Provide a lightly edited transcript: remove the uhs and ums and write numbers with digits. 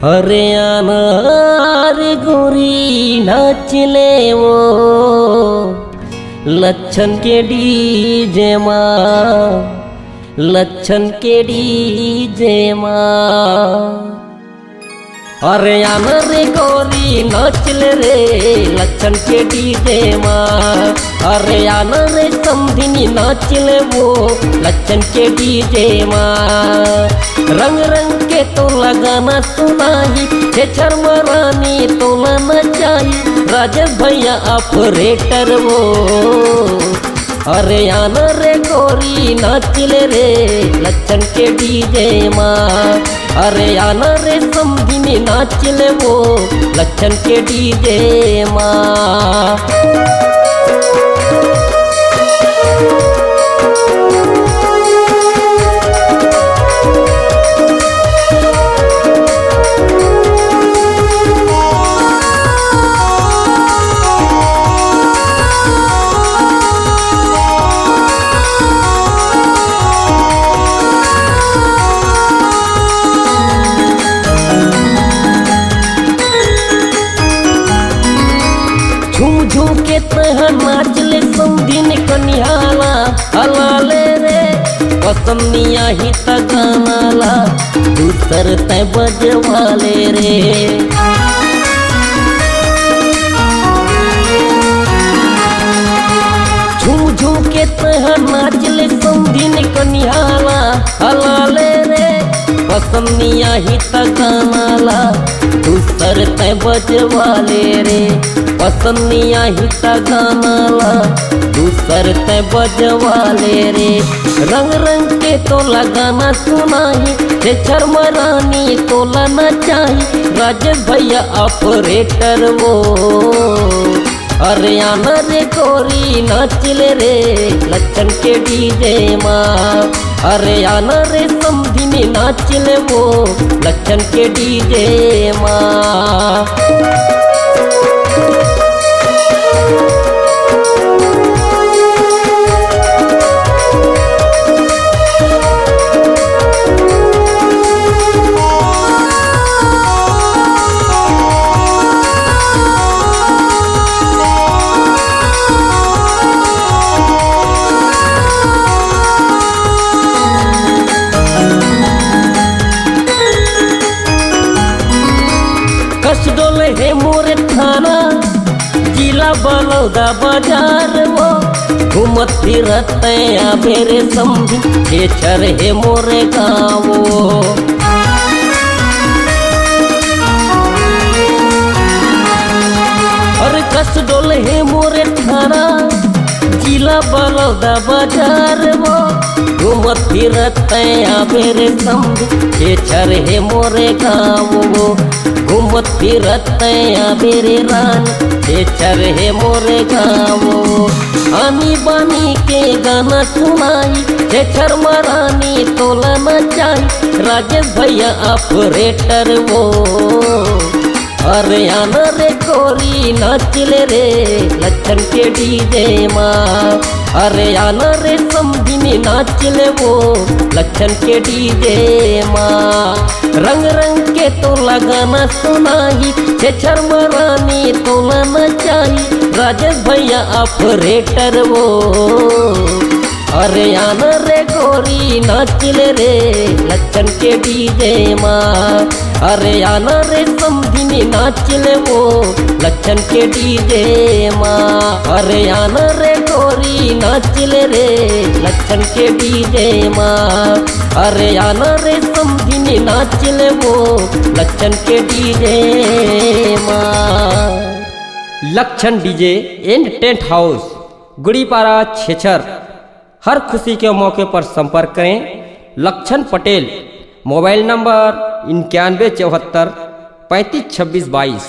हरियाणा रे गोरी नाचले वो लच्छन के डीजे माँ, लच्छन के डीजे माँ। हरियाणा रे गोरी नाचले रे लच्छन के डीजे माँ। हरियाणा रे समधिनी नाचले वो लच्छन के डीजे माँ। रंग रंग के तो लगाना सुनाई, हे शर्मरानी तो नचाई, राजेश भैया ऑपरेटर वो। हरियाणा रे गोरी नाचले रे लच्छन के डीजे माँ। हरियाणा रे समधिनी नाचले वो लच्छन के डीजे माँ। झूम झूम के तह नाचले समधिन कनिहाला, हलाले रे पसंदिया ही तगानाला, दूसर तय बजवाले रे। झूम झूम के तह नाचले समधिन कनिहाला, हलाले रे पसंदिया ही तगानाला, दूसर तय बजवाले रे। पसंदिया ही तगानाला, दूसर तय बजवाले रे। रंग रंग के तो लगाना सुनाई, हे शर्मरानी तो नचाई, राजेश भैया ऑपरेटर वो। हरियाणा रे गोरी नाचले रे लच्छन के डीजे माँ। हरियाणा रे समधिनी नाचले वो लच्छन के डीजे माँ। कसडोल है मोरे थाना, जिला बलौदा बाजार वो। घूमत फिरत मेरे समझी, खेचर है मोरे गाँव। अरे कसडोल है मोरे थाना, जिला बलौदा बाजार वो। घूमत फिरत मेरे समझी, खेचर है मोरे गाँव। घूमत फिरत मेरे रानी, खेचर है मोरे गाँव। आनी बानी के गाना सुनाई, हे शर्मरानी तो नचाई, राजेश भैया ऑपरेटर वो। हरियाणा रे गोरी नाचले रे लच्छन के डीजे माँ। हरियाणा रे समधिनी नाचले वो लच्छन के डीजे माँ। रंग रंग के तो लगाना सुनाई, हे शर्मरानी तो नचाई, राजेश भैया ऑपरेटर वो। हरियाणा रे गोरी नाचले रे लच्छन के डीजे माँ। हरियाणा रे समधिनी नाचले वो लच्छन के डीजे माँ। हरियाणा रे गोरी नाचले रे लच्छन के डीजे माँ। हरियाणा रे समधिनी नाचले वो लच्छन के डीजे माँ। लच्छन डीजे एंड टेंट हाउस, गुड़ीपारा छेछर। हर खुशी के मौके पर संपर्क करें लच्छन पटेल। Mobile number 9174 35 26 22।